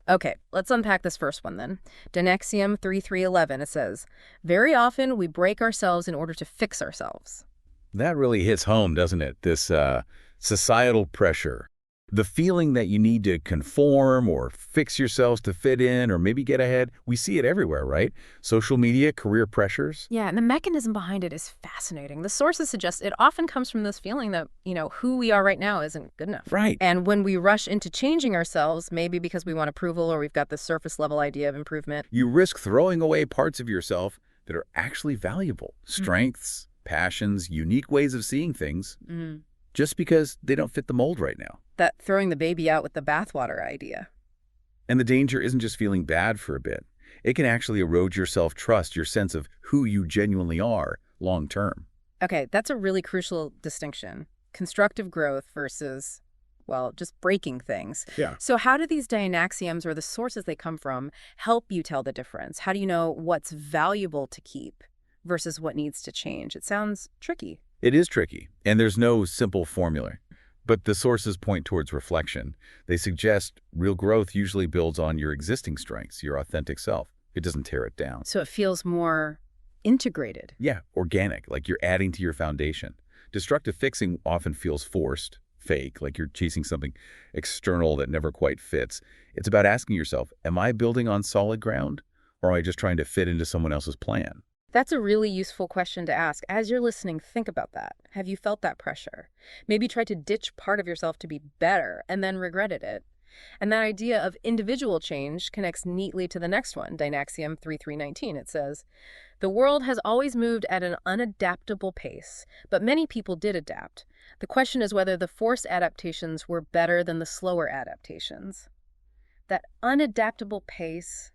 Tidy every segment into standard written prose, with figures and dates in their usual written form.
Okay, let's unpack this first one then. Dynaxiom 3311, it says, very often we break ourselves in order to fix ourselves. That really hits home, doesn't it? This societal pressure. The feeling that you need to conform or fix yourselves to fit in or maybe get ahead. We see it everywhere, right? Social media, career pressures. Yeah, and the mechanism behind it is fascinating. The sources suggest it often comes from this feeling that, who we are right now isn't good enough. Right. And when we rush into changing ourselves, maybe because we want approval or we've got this surface level idea of improvement. You risk throwing away parts of yourself that are actually valuable. Strengths, passions, unique ways of seeing things. Just because they don't fit the mold right now. That throwing the baby out with the bathwater idea. And the danger isn't just feeling bad for a bit. It can actually erode your self-trust, your sense of who you genuinely are long term. Okay, that's a really crucial distinction. Constructive growth versus, well, just breaking things. Yeah. So how do these Dynaxioms, or the sources they come from, help you tell the difference? How do you know what's valuable to keep versus what needs to change? It sounds tricky. It is tricky, and there's no simple formula. But the sources point towards reflection. They suggest real growth usually builds on your existing strengths, your authentic self. It doesn't tear it down. So it feels more integrated. Yeah, organic, like you're adding to your foundation. Destructive fixing often feels forced, fake, like you're chasing something external that never quite fits. It's about asking yourself, am I building on solid ground, or am I just trying to fit into someone else's plan? That's a really useful question to ask. As you're listening, think about that. Have you felt that pressure? Maybe try to ditch part of yourself to be better and then regretted it. And that idea of individual change connects neatly to the next one, Dynaxiom 3319. It says, the world has always moved at an unadaptable pace, but many people did adapt. The question is whether the forced adaptations were better than the slower adaptations. That unadaptable pace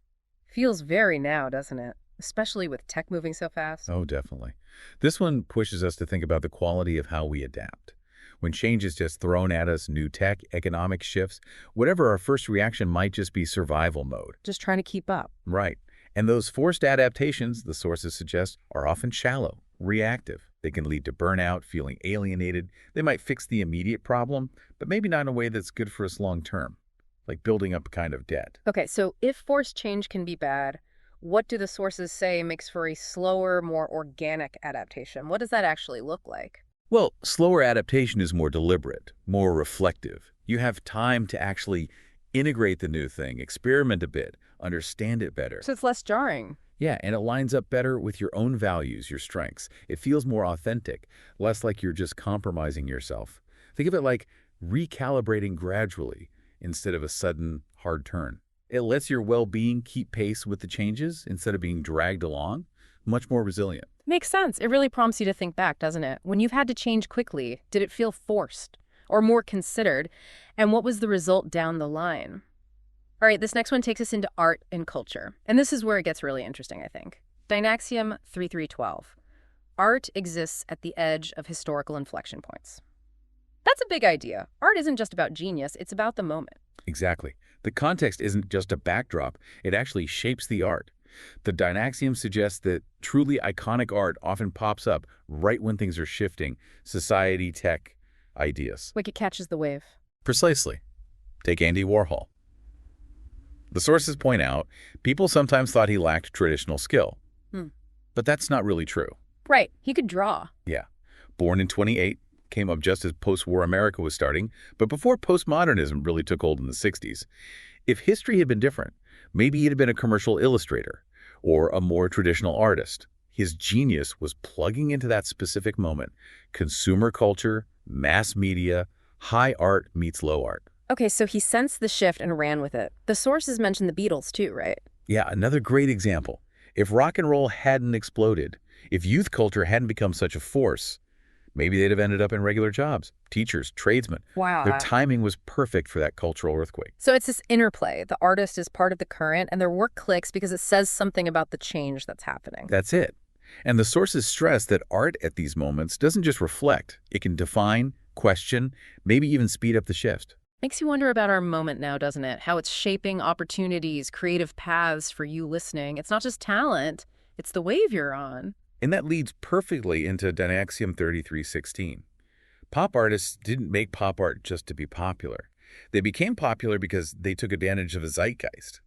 feels very now, doesn't it? Especially with tech moving so fast. Oh, definitely. This one pushes us to think about the quality of how we adapt. When change is just thrown at us, new tech, economic shifts, whatever, our first reaction might just be survival mode. Just trying to keep up. Right. And those forced adaptations, the sources suggest, are often shallow, reactive. They can lead to burnout, feeling alienated. They might fix the immediate problem, but maybe not in a way that's good for us long term, like building up a kind of debt. Okay, so if forced change can be bad, what do the sources say makes for a slower, more organic adaptation? What does that actually look like? Well, slower adaptation is more deliberate, more reflective. You have time to actually integrate the new thing, experiment a bit, understand it better. So it's less jarring. Yeah, and it lines up better with your own values, your strengths. It feels more authentic, less like you're just compromising yourself. Think of it like recalibrating gradually instead of a sudden hard turn. It lets your well-being keep pace with the changes instead of being dragged along. Much more resilient. Makes sense. It really prompts you to think back, doesn't it? When you've had to change quickly, did it feel forced or more considered? And what was the result down the line? All right, this next one takes us into art and culture. And this is where it gets really interesting, I think. Dynaxiom 3312. Art exists at the edge of historical inflection points. That's a big idea. Art isn't just about genius, it's about the moment. Exactly. The context isn't just a backdrop. It actually shapes the art. The Dynaxiom suggests that truly iconic art often pops up right when things are shifting. Society, tech, ideas. Like it catches the wave. Precisely. Take Andy Warhol. The sources point out people sometimes thought he lacked traditional skill. But that's not really true. Right. He could draw. Yeah. Born in 28, came up just as post-war America was starting, but before postmodernism really took hold in the 60s. If history had been different, maybe he'd have been a commercial illustrator or a more traditional artist. His genius was plugging into that specific moment. Consumer culture, mass media, high art meets low art. Okay, so he sensed the shift and ran with it. The sources mention the Beatles too, right? Yeah, another great example. If rock and roll hadn't exploded, if youth culture hadn't become such a force, maybe they'd have ended up in regular jobs, teachers, tradesmen. Wow. Their timing was perfect for that cultural earthquake. So it's this interplay. The artist is part of the current, and their work clicks because it says something about the change that's happening. That's it. And the sources stress that art at these moments doesn't just reflect. It can define, question, maybe even speed up the shift. Makes you wonder about our moment now, doesn't it? How it's shaping opportunities, creative paths for you listening. It's not just talent, it's the wave you're on. And that leads perfectly into Dynaxiom 3316. Pop artists didn't make pop art just to be popular. They became popular because they took advantage of a zeitgeist.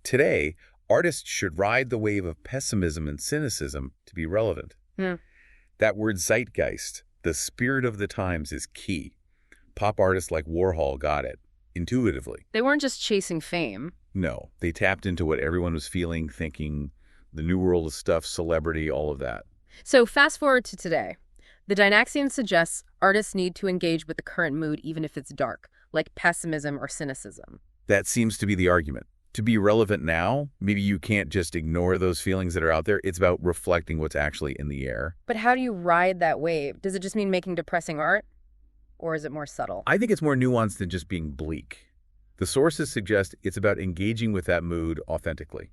Today, artists should ride the wave of pessimism and cynicism to be relevant. Hmm. That word zeitgeist, the spirit of the times, is key. Pop artists like Warhol got it, intuitively. They weren't just chasing fame. No, they tapped into what everyone was feeling, thinking, the new world of stuff, celebrity, all of that. So fast forward to today. The Dynaxiom suggests artists need to engage with the current mood even if it's dark, like pessimism or cynicism. That seems to be the argument. To be relevant now, maybe you can't just ignore those feelings that are out there. It's about reflecting what's actually in the air. But how do you ride that wave? Does it just mean making depressing art? Or is it more subtle? I think it's more nuanced than just being bleak. The sources suggest it's about engaging with that mood authentically,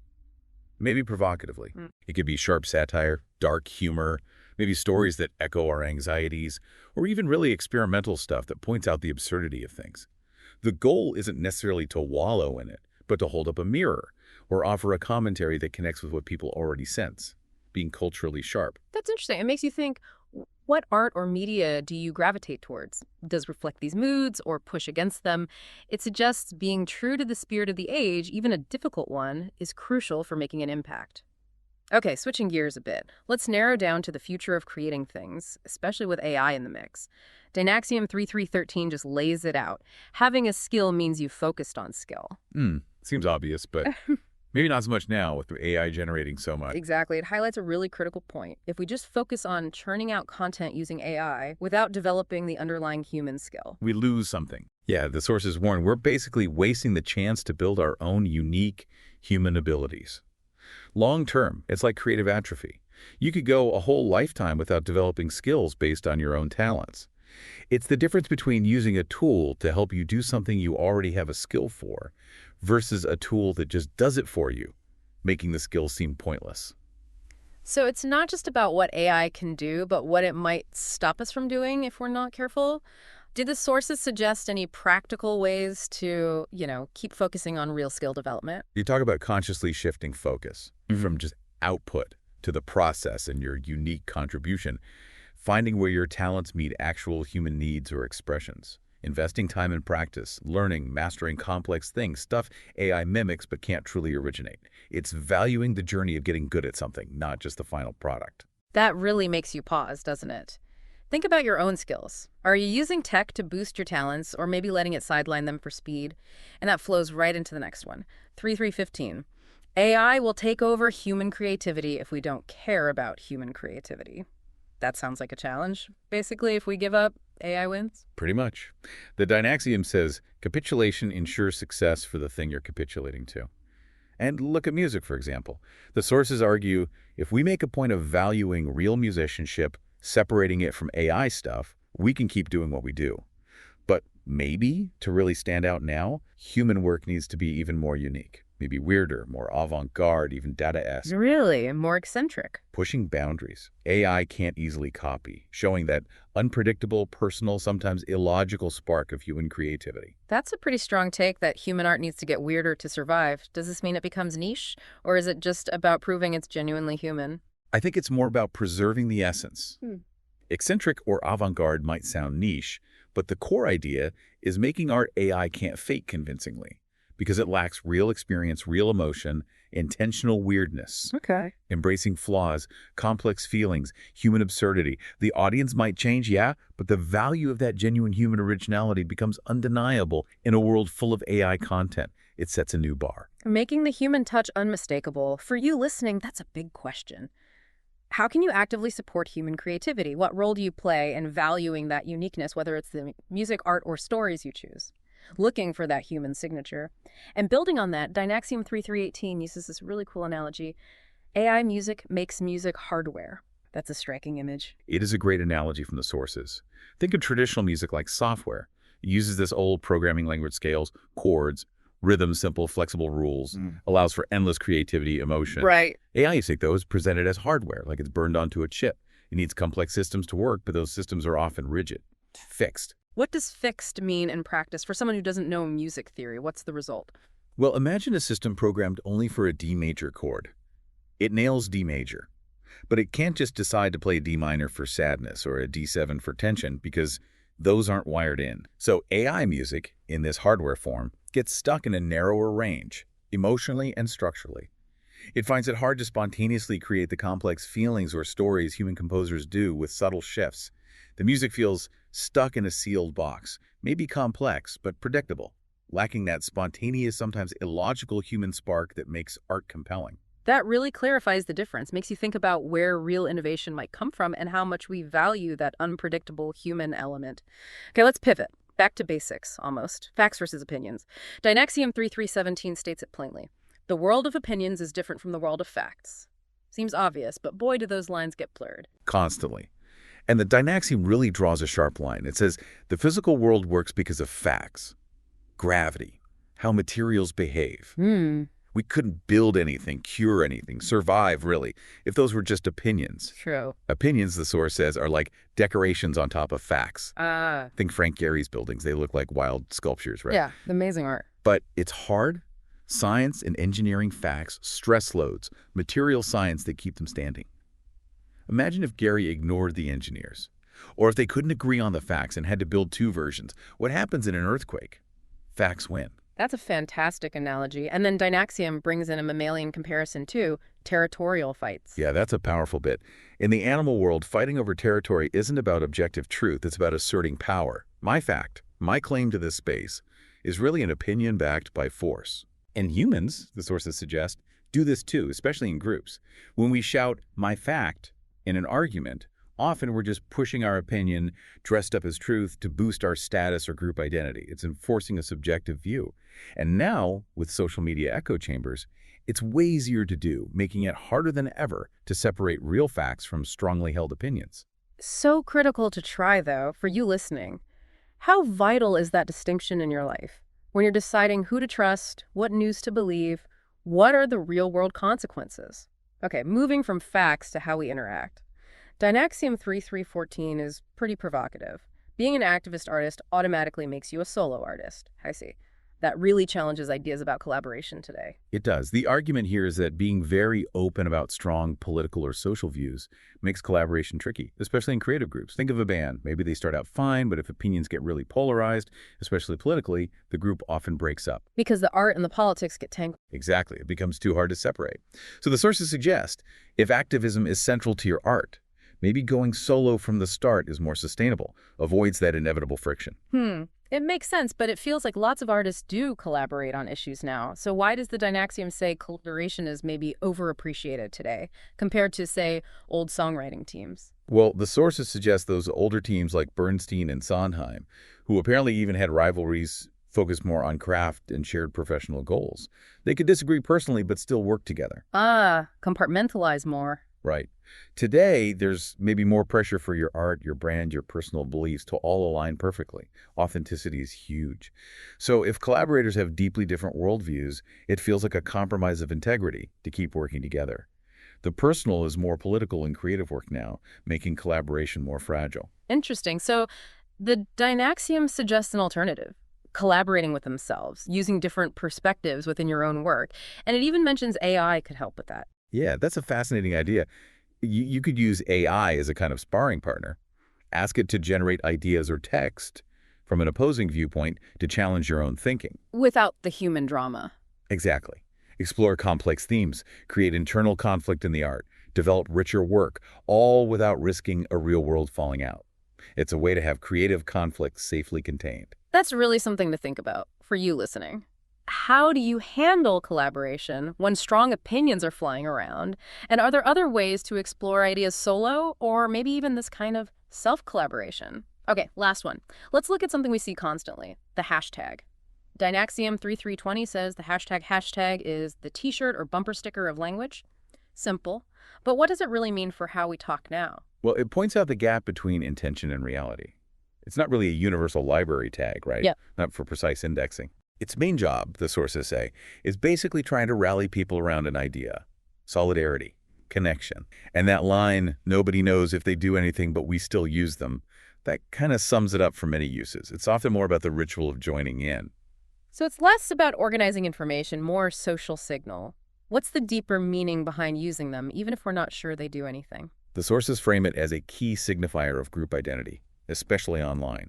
maybe provocatively. It could be sharp satire, dark humor, maybe stories that echo our anxieties, or even really experimental stuff that points out the absurdity of things. The goal isn't necessarily to wallow in it, but to hold up a mirror or offer a commentary that connects with what people already sense, being culturally sharp. That's interesting. It makes you think, what art or media do you gravitate towards? Does reflect these moods or push against them? It suggests being true to the spirit of the age, even a difficult one, is crucial for making an impact. Okay, switching gears a bit. Let's narrow down to the future of creating things, especially with AI in the mix. Dynaxiom 3313 just lays it out. Having a skill means you focused on skill. Seems obvious, but maybe not so much now with the AI generating so much. Exactly. It highlights a really critical point. If we just focus on churning out content using AI without developing the underlying human skill, We lose something. Yeah, the sources warn we're basically wasting the chance to build our own unique human abilities. Long term, it's like creative atrophy. You could go a whole lifetime without developing skills based on your own talents. It's the difference between using a tool to help you do something you already have a skill for versus a tool that just does it for you, making the skill seem pointless. So it's not just about what AI can do, but what it might stop us from doing if we're not careful. Did the sources suggest any practical ways to, keep focusing on real skill development? You talk about consciously shifting focus from just output to the process and your unique contribution, finding where your talents meet actual human needs or expressions, investing time in practice, learning, mastering complex things, stuff AI mimics but can't truly originate. It's valuing the journey of getting good at something, not just the final product. That really makes you pause, doesn't it? Think about your own skills. Are you using tech to boost your talents or maybe letting it sideline them for speed? And that flows right into the next one. 3315. AI will take over human creativity if we don't care about human creativity. That sounds like a challenge. Basically, if we give up, AI wins. Pretty much. The Dynaxiom says capitulation ensures success for the thing you're capitulating to. And look at music, for example. The sources argue if we make a point of valuing real musicianship, separating it from AI stuff, we can keep doing what we do. But maybe, to really stand out now, human work needs to be even more unique. Maybe weirder, more avant-garde, even Dada-esque. Really? More eccentric. Pushing boundaries. AI can't easily copy, showing that unpredictable, personal, sometimes illogical spark of human creativity. That's a pretty strong take that human art needs to get weirder to survive. Does this mean it becomes niche? Or is it just about proving it's genuinely human? I think it's more about preserving the essence. Eccentric or avant-garde might sound niche, but the core idea is making art AI can't fake convincingly, because it lacks real experience, real emotion, intentional weirdness. Okay. Embracing flaws, complex feelings, human absurdity. The audience might change, yeah, but the value of that genuine human originality becomes undeniable in a world full of AI content. It sets a new bar. Making the human touch unmistakable. For you listening, that's a big question. How can you actively support human creativity? What role do you play in valuing that uniqueness, whether it's the music, art, or stories you choose? Looking for that human signature. And building on that, Dynaxiom 3318 uses this really cool analogy. AI music makes music hardware. That's a striking image. It is a great analogy from the sources. Think of traditional music like software. It uses this old programming language scales, chords, rhythm, simple, flexible rules, allows for endless creativity, emotion. Right. AI music, though, is presented as hardware, like it's burned onto a chip. It needs complex systems to work, but those systems are often rigid, fixed. What does fixed mean in practice? For someone who doesn't know music theory, what's the result? Well, imagine a system programmed only for a D major chord. It nails D major, but it can't just decide to play D minor for sadness or a D7 for tension because Those aren't wired in. So AI music, in this hardware form, gets stuck in a narrower range, emotionally and structurally. It finds it hard to spontaneously create the complex feelings or stories human composers do with subtle shifts. The music feels stuck in a sealed box, maybe complex but predictable, lacking that spontaneous, sometimes illogical human spark that makes art compelling. That really clarifies the difference, makes you think about where real innovation might come from and how much we value that unpredictable human element. Okay, let's pivot. Back to basics, almost. Facts versus opinions. Dynaxiom 3317 states it plainly. The world of opinions is different from the world of facts. Seems obvious, but boy, do those lines get blurred. Constantly. And the Dynaxiom really draws a sharp line. It says the physical world works because of facts, gravity, how materials behave. We couldn't build anything, cure anything, survive, really, if those were just opinions. True. Opinions, the source says, are like decorations on top of facts. Think Frank Gehry's buildings. They look like wild sculptures, right? Yeah, amazing art. But it's hard. Science and engineering facts, stress loads, material science that keep them standing. Imagine if Gehry ignored the engineers, or if they couldn't agree on the facts and had to build two versions. What happens in an earthquake? Facts win. That's a fantastic analogy. And then Dynaxiom brings in a mammalian comparison too, territorial fights. Yeah, that's a powerful bit. In the animal world, fighting over territory isn't about objective truth. It's about asserting power. My fact, my claim to this space, is really an opinion backed by force. And humans, the sources suggest, do this too, especially in groups. When we shout, my fact, in an argument, often we're just pushing our opinion dressed up as truth to boost our status or group identity. It's enforcing a subjective view. And now, with social media echo chambers, it's way easier to do, making it harder than ever to separate real facts from strongly held opinions. So critical to try, though, for you listening. How vital is that distinction in your life? When you're deciding who to trust, what news to believe, what are the real-world consequences? Okay, moving from facts to how we interact. Dynaxiom 3314 is pretty provocative. Being an activist artist automatically makes you a solo artist. I see. That really challenges ideas about collaboration today. It does. The argument here is that being very open about strong political or social views makes collaboration tricky, especially in creative groups. Think of a band. Maybe they start out fine, but if opinions get really polarized, especially politically, the group often breaks up. Because the art and the politics get tangled. Exactly. It becomes too hard to separate. So the sources suggest if activism is central to your art, maybe going solo from the start is more sustainable, avoids that inevitable friction. It makes sense, but it feels like lots of artists do collaborate on issues now. So why does the Dynaxiom say collaboration is maybe overappreciated today compared to, say, old songwriting teams? Well, the sources suggest those older teams like Bernstein and Sondheim, who apparently even had rivalries focused more on craft and shared professional goals. They could disagree personally but still work together. Compartmentalize more. Right. Today, there's maybe more pressure for your art, your brand, your personal beliefs to all align perfectly. Authenticity is huge. So if collaborators have deeply different worldviews, it feels like a compromise of integrity to keep working together. The personal is more political in creative work now, making collaboration more fragile. Interesting. So the Dynaxiom suggests an alternative. Collaborating with themselves, using different perspectives within your own work. And it even mentions AI could help with that. Yeah, that's a fascinating idea. You could use AI as a kind of sparring partner. Ask it to generate ideas or text from an opposing viewpoint to challenge your own thinking. Without the human drama. Exactly. Explore complex themes, create internal conflict in the art, develop richer work, all without risking a real-world falling out. It's a way to have creative conflict safely contained. That's really something to think about for you listening. How do you handle collaboration when strong opinions are flying around? And are there other ways to explore ideas solo or maybe even this kind of self-collaboration? Okay, last one. Let's look at something we see constantly, the hashtag. Dynaxiom 3320 says the hashtag is the t-shirt or bumper sticker of language. Simple. But what does it really mean for how we talk now? Well, it points out the gap between intention and reality. It's not really a universal library tag, right? Yeah. Not for precise indexing. Its main job, the sources say, is basically trying to rally people around an idea, solidarity, connection. And that line, nobody knows if they do anything but we still use them, that kind of sums it up for many uses. It's often more about the ritual of joining in. So it's less about organizing information, more social signal. What's the deeper meaning behind using them, even if we're not sure they do anything? The sources frame it as a key signifier of group identity, especially online.